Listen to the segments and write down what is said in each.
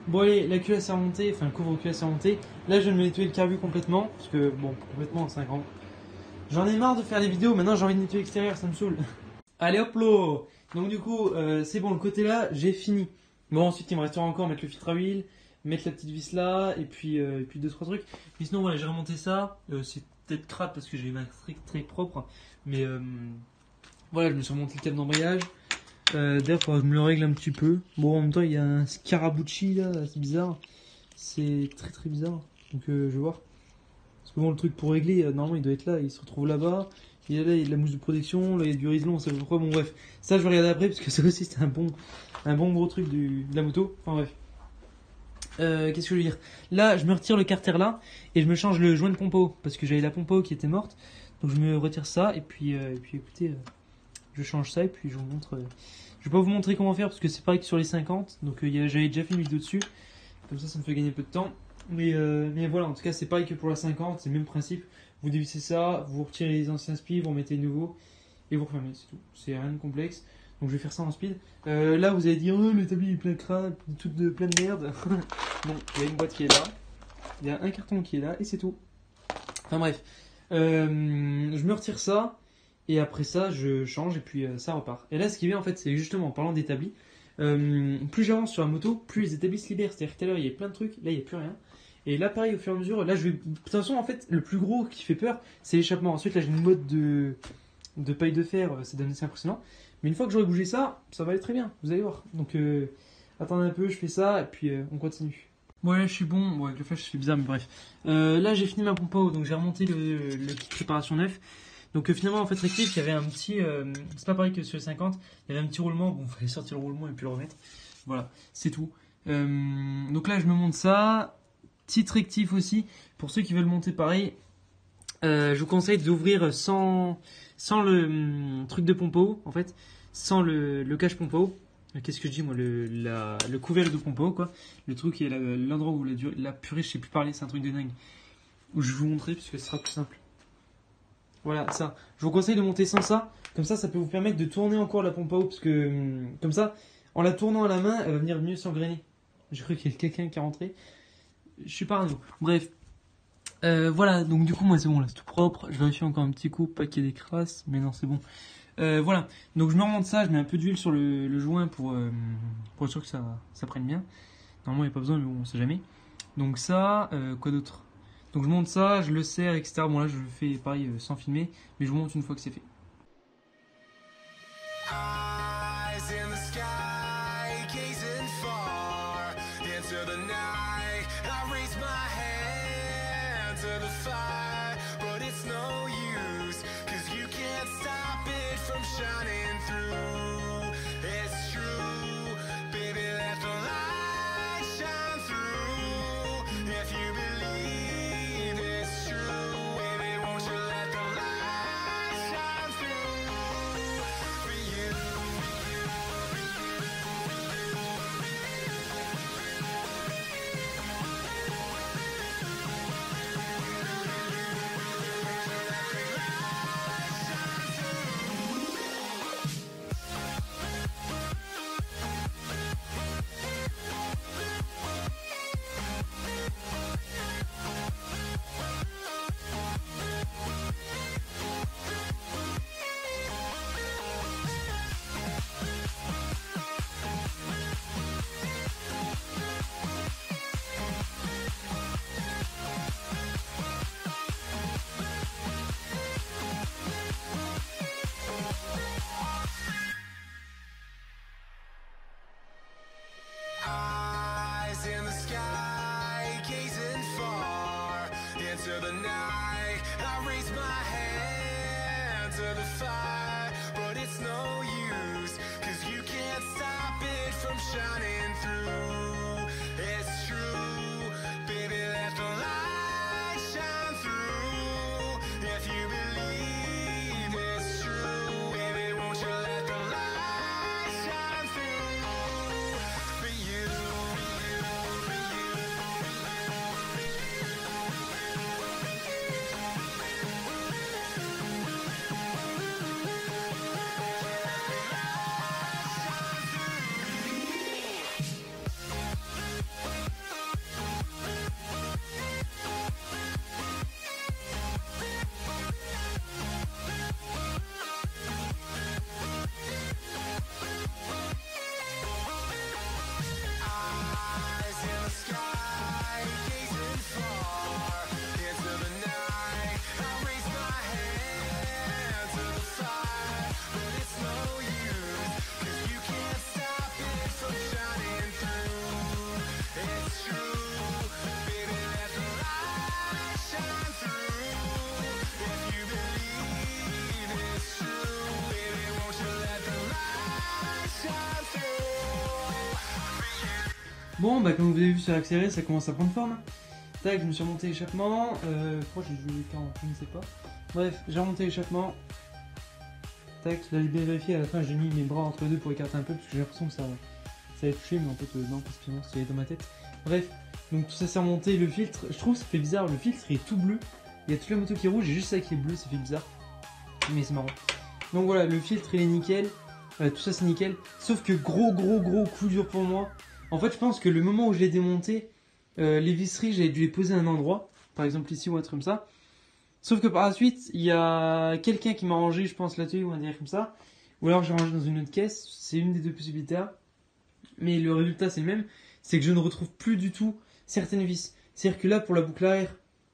Bon allez, la culasse est remontée, enfin le couvre-culasse est remonté. Là je viens de me nettoyer le carbu complètement, parce que bon, complètement c'est un grand. J'en ai marre de faire les vidéos, maintenant j'ai envie de nettoyer l'extérieur, ça me saoule. Allez hop là. Donc du coup, c'est bon, le côté là, j'ai fini. Bon ensuite il me restera encore mettre le filtre à huile, mettre la petite vis là, et puis deux trois trucs. Mais sinon voilà, j'ai remonté ça. C'est peut-être crade parce que j'ai ma strict très propre, mais voilà, je me suis remonté le câble d'embrayage. D'ailleurs, faudra que je me le règle un petit peu. Bon, en même temps, il y a un Scarabucci là, c'est bizarre. C'est très très bizarre. Donc, je vais voir. Parce que bon, le truc pour régler, normalement, il doit être là. Il se retrouve là-bas. Il y a là, il y a de la mousse de protection. Là, il y a du Rislon, on sait pas pourquoi. Bon, bref. Ça, je vais regarder après parce que ça aussi, c'est un bon gros truc de la moto. Enfin, bref. Qu'est-ce que je veux dire? Là, je me retire le carter là et je me change le joint de pompe à eau parce que j'avais la pompe à eau qui était morte. Donc, je me retire ça et puis écoutez, je change ça et puis je vous montre. Je vais pas vous montrer comment faire parce que c'est pareil que sur les 50. Donc j'avais déjà fait une vidéo dessus. Comme ça me fait gagner un peu de temps. Mais voilà, en tout cas, c'est pareil que pour la 50. C'est le même principe. Vous dévissez ça, vous retirez les anciens spies, vous remettez les nouveaux et vous refermez. C'est tout. C'est rien de complexe. Donc je vais faire ça en speed. Là, vous allez dire, oh, l'établi est plein de crade, tout de plein de merde. Non, il y a une boîte qui est là. Il y a un carton qui est là et c'est tout. Enfin bref. Je me retire ça. Et après ça, je change et puis ça repart. Et là, ce qui est bien en fait, c'est justement en parlant d'établis, plus j'avance sur la moto, plus les établis se libèrent. C'est-à-dire que tout à l'heure, il y avait plein de trucs, là, il n'y a plus rien. Et là, pareil, au fur et à mesure, là, je vais. De toute façon, en fait, le plus gros qui fait peur, c'est l'échappement. Ensuite, là, j'ai une mode de paille de fer, ça donne assez impressionnant. Mais une fois que j'aurai bougé ça, ça va aller très bien, vous allez voir. Donc, attendez un peu, je fais ça et puis on continue. Bon, là, je suis bon. Ouais, le flash, c'est bizarre, mais bref. Là, j'ai fini ma pompe à eau, donc j'ai remonté le kit préparation neuf. Donc finalement en fait rectif il y avait un petit c'est pas pareil que sur le 50, il y avait un petit roulement, bon il fallait sortir le roulement et puis le remettre. Voilà, c'est tout. Donc là je me monte ça, petit rectif aussi pour ceux qui veulent monter pareil. Je vous conseille d'ouvrir sans le truc de pompe à eau en fait, sans le cache pompe à eau. Qu'est-ce que je dis moi, le couvercle de pompe à eau quoi, le truc qui est l'endroit où la purée, je sais plus parler, c'est un truc de dingue. Où je vais vous montrer puisque ce sera plus simple. Voilà, ça. Je vous conseille de monter sans ça. Comme ça peut vous permettre de tourner encore la pompe à eau. Parce que, comme ça, en la tournant à la main, elle va venir mieux s'engrainer. J'ai cru qu'il y avait quelqu'un qui est rentré. Je suis parano. Bref. Voilà, donc du coup, moi, c'est bon, là, c'est tout propre. Je vérifie encore un petit coup, pas qu'il y ait des crasses. Mais non, c'est bon. Voilà. Donc, je me remonte ça. Je mets un peu d'huile sur le joint pour être sûr que ça prenne bien. Normalement, il n'y a pas besoin, mais bon, on sait jamais. Donc, ça, quoi d'autre? Donc je monte ça, je le serre, etc. Bon là je le fais pareil sans filmer, mais je vous montre une fois que c'est fait. Eyes in the sky, gazing far into the night. I raise my hand to the fire, but it's no use, 'cause you can't stop it from shining through. It's true, baby, let the light shine through. If you believe it's true, baby, won't you let the light shine through for you. Eyes in the sky, gazing far into the night. I raise my hand to the fire, but it's no use, 'cause you can't stop it from shining through. It's true, baby, let the light shine through. If you believe it's true, baby, won't you let the light shine through for you. Bon, bah comme vous avez vu sur l'accéléré, ça commence à prendre forme. Tac, je me suis remonté l'échappement. Pourquoi j'ai joué 40, je ne sais pas. Bref, j'ai remonté l'échappement. Tac, là j'ai bien vérifié, à la fin j'ai mis mes bras entre les deux pour écarter un peu parce que j'ai l'impression que ça allait toucher, mais en fait non, parce que c'est dans ma tête. Bref, donc tout ça s'est remonté, le filtre, je trouve que ça fait bizarre, le filtre il est tout bleu. Il y a toute la moto qui est rouge et juste ça qui est bleu, ça fait bizarre. Mais c'est marrant. Donc voilà, le filtre il est nickel, tout ça c'est nickel. Sauf que gros coup dur pour moi. En fait je pense que le moment où je l'ai démonté, les visseries j'avais dû les poser à un endroit, par exemple ici ou un truc comme ça. Sauf que par la suite, il y a quelqu'un qui m'a rangé, je pense, l'atelier ou un délire comme ça. Ou alors j'ai rangé dans une autre caisse, c'est une des deux possibilités. Mais le résultat c'est le même, c'est que je ne retrouve plus du tout certaines vis. C'est-à-dire que là pour la boucle arrière,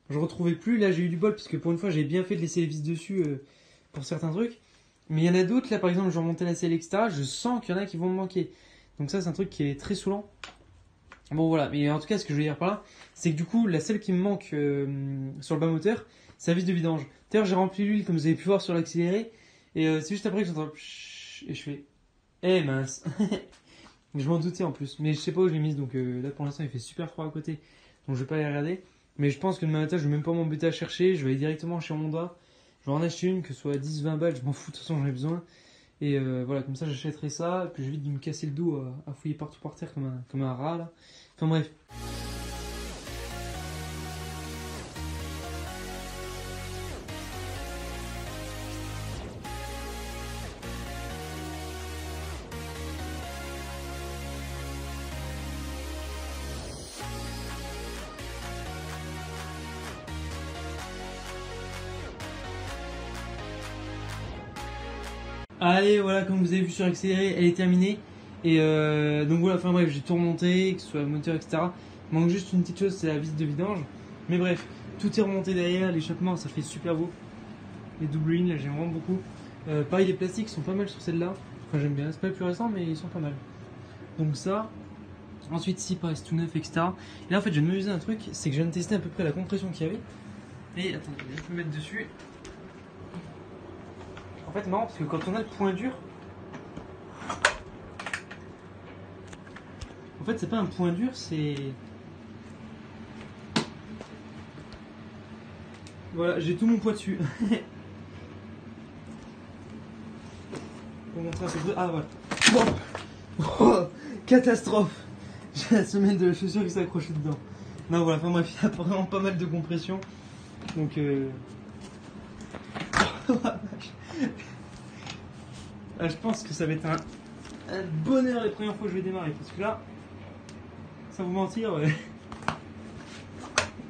je retrouvais plus, là j'ai eu du bol parce que pour une fois j'ai bien fait de laisser les vis dessus pour certains trucs. Mais il y en a d'autres, là par exemple je remontais la selle etc, je sens qu'il y en a qui vont me manquer. Donc ça c'est un truc qui est très saoulant. Bon voilà, mais en tout cas ce que je veux dire par là, c'est que du coup la selle qui me manque sur le bas moteur, c'est la vis de vidange. D'ailleurs j'ai rempli l'huile comme vous avez pu voir sur l'accéléré, et c'est juste après que j'entends et je fais eh mince. Je m'en doutais en plus, mais je sais pas où je l'ai mise, donc là pour l'instant il fait super froid à côté, donc je vais pas aller regarder. Mais je pense que demain matin je vais même pas m'embêter à chercher, je vais aller directement chez Honda, je vais en acheter une, que ce soit 10-20 balles, je m'en fous, de toute façon j'en ai besoin. Et voilà, comme ça j'achèterai ça, et puis j'évite de me casser le dos à fouiller partout par terre comme un rat là. Enfin bref. Allez, voilà, comme vous avez vu sur accéléré, elle est terminée. Et donc voilà, enfin bref, j'ai tout remonté, que ce soit le moteur, etc. Il manque juste une petite chose, c'est la vis de vidange. Mais bref, tout est remonté derrière, l'échappement, ça fait super beau. Les double lignes, là, j'aime vraiment beaucoup. Pareil, les plastiques sont pas mal sur celle-là. Enfin, j'aime bien, c'est pas le plus récent, mais ils sont pas mal. Donc ça. Ensuite, ici, pareil, c'est tout neuf, etc. Et là, en fait, je viens de m'amuser un truc, c'est que je viens de tester à peu près la compression qu'il y avait. Et attendez, je peux me mettre dessus. En fait, non, parce que quand on a le point dur, en fait, c'est pas un point dur, c'est. Voilà, j'ai tout mon poids dessus. Pour montrer un peu. Ah, voilà. Oh, catastrophe! J'ai la semelle de chaussure qui s'est accrochée dedans. Non, voilà, enfin bref, il y a vraiment pas mal de compression. Donc, ah, je pense que ça va être un bonheur les premières fois que je vais démarrer. Parce que là, sans vous mentir, ouais.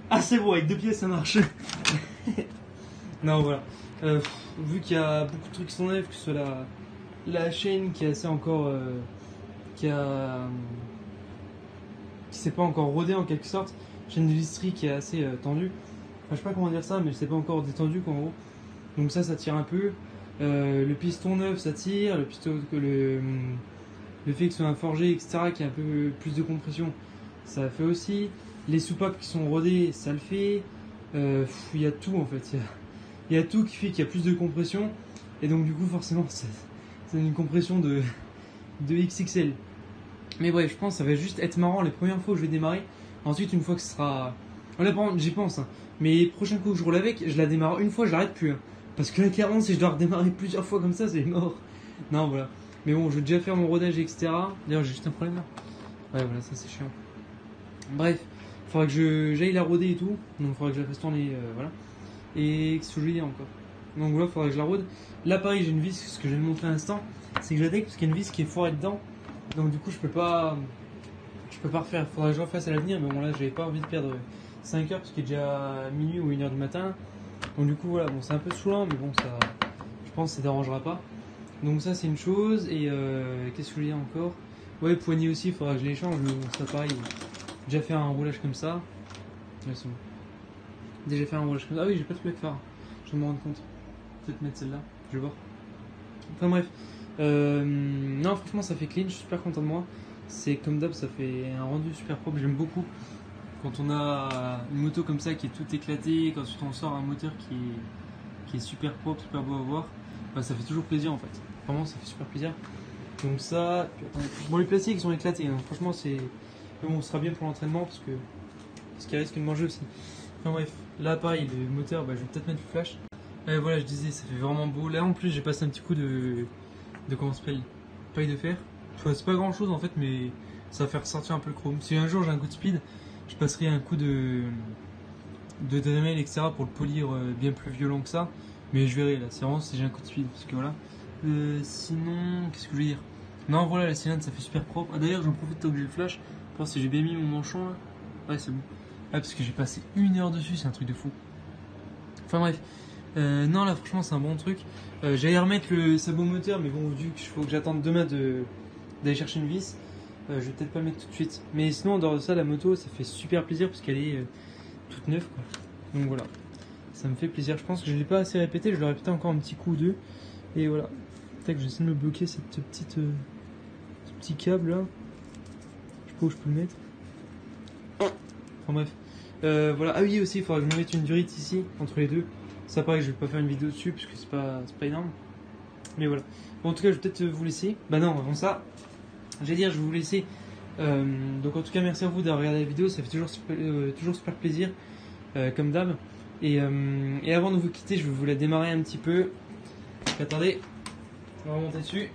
Ah, c'est bon, avec 2 pieds ça marche. Non, voilà. Vu qu'il y a beaucoup de trucs qui s'enlèvent, que ce soit la chaîne qui est assez encore. Qui s'est pas encore rodée en quelque sorte. Chaîne de listrie qui est assez tendue. Enfin, je sais pas comment dire ça, mais c'est pas encore détendu qu'en gros. Donc ça tire un peu. Le piston neuf ça tire. Le piston le fait que ce soit un forgé etc qui a un peu plus de compression, ça fait aussi. Les soupapes qui sont rodées, ça le fait. Il y a tout en fait. Il y a tout qui fait qu'il y a plus de compression. Et donc du coup forcément c'est une compression de XXL. Mais bref, je pense que ça va juste être marrant les premières fois où je vais démarrer. Ensuite, une fois que ce sera. Là, par contre, j'y pense. Hein. Mais les prochains coups que je roule avec, je la démarre une fois, je l'arrête plus. Hein. Parce que là, clairement, si je dois redémarrer plusieurs fois comme ça, c'est mort. Non, voilà. Mais bon, je vais déjà faire mon rodage, etc. D'ailleurs, j'ai juste un problème là. Ouais, voilà, ça c'est chiant. Bref, il faudra que j'aille la roder et tout. Donc, il faudra que je la fasse tourner. Voilà. Et qu'est-ce que je vais dire encore? Donc, voilà, il faudra que je la rode. Là, pareil, j'ai une vis, ce que je viens de montrer à l'instant. C'est que je la déque parce qu'il y a une vis qui est foirée dedans. Donc, du coup, je peux pas refaire. Il faudra que je refasse à l'avenir. Mais bon, là, j'avais pas envie de perdre 5 heures parce qu'il est déjà minuit ou 1h du matin. Donc, du coup, voilà, bon, c'est un peu saoulant, mais bon, ça, je pense que ça dérangera pas. Donc, ça, c'est une chose. Et qu'est-ce que je veux dire encore? Ouais, poignée aussi, il faudra que je l'échange. Mais bon, c'est pareil. J'ai déjà fait un roulage comme ça. Là, c'est bon. Déjà fait un roulage comme ça. Ah oui, j'ai pas de plaque phare. Je me rends compte. Peut-être mettre celle-là. Je vais voir. Enfin, bref. Non, franchement, ça fait clean. Je suis super content de moi. C'est comme d'hab, ça fait un rendu super propre. J'aime beaucoup. Quand on a une moto comme ça qui est tout éclatée, quand on sort un moteur qui est super propre, super beau à voir, bah, ça fait toujours plaisir en fait. Vraiment, ça fait super plaisir. Donc ça, bon, les plastiques ils sont éclatés, hein. Franchement Mais bon, ce sera bien pour l'entraînement parce qu'il risque de manger aussi. Enfin bref, là pareil, le moteur, bah, je vais peut-être mettre le flash. Voilà, je disais, ça fait vraiment beau. Là en plus, j'ai passé un petit coup de comment ça s'appelle, paille de fer. Enfin, c'est pas grand chose en fait, mais ça va faire ressortir un peu le chrome. Si un jour j'ai un coup de speed, je passerai un coup de Dremel, etc. pour le polir bien plus violent que ça. Mais je verrai là, c'est vraiment si j'ai un coup de speed. Parce que voilà. Sinon, qu'est-ce que je veux dire? Non, voilà, la cylindre ça fait super propre. Ah, d'ailleurs, j'en profite tant que j'ai le flash. Pour voir si j'ai bien mis mon manchon là. Ouais, c'est bon. Ah, parce que j'ai passé 1 heure dessus, c'est un truc de fou. Enfin bref. Non, là, franchement, c'est un bon truc. J'allais remettre le sabot moteur, mais bon, vu qu'il faut que j'attende demain d'aller chercher une vis, je vais peut-être pas le mettre tout de suite. Mais sinon, en dehors de ça, la moto, ça fait super plaisir parce qu'elle est toute neuve, quoi. Donc voilà, ça me fait plaisir. Je pense que je l'ai pas assez répété, je l'ai répété encore un petit coup ou deux. Et voilà. Peut-être que j'essaie de me bloquer ce petit câble là. Je sais pas où je peux le mettre. Enfin bref. Voilà. Ah oui, aussi, il faudra que je me mette une durite ici, entre les deux. Ça, pareil, je vais pas faire une vidéo dessus parce que c'est pas énorme. Mais voilà. Bon, en tout cas, je vais peut-être vous laisser. Bah non, avant ça, j'allais dire, je vais vous laisser. Donc en tout cas, merci à vous d'avoir regardé la vidéo. Ça fait toujours super plaisir, comme d'hab. Et avant de vous quitter, je vais vous la démarrer un petit peu. Attendez, on va remonter dessus.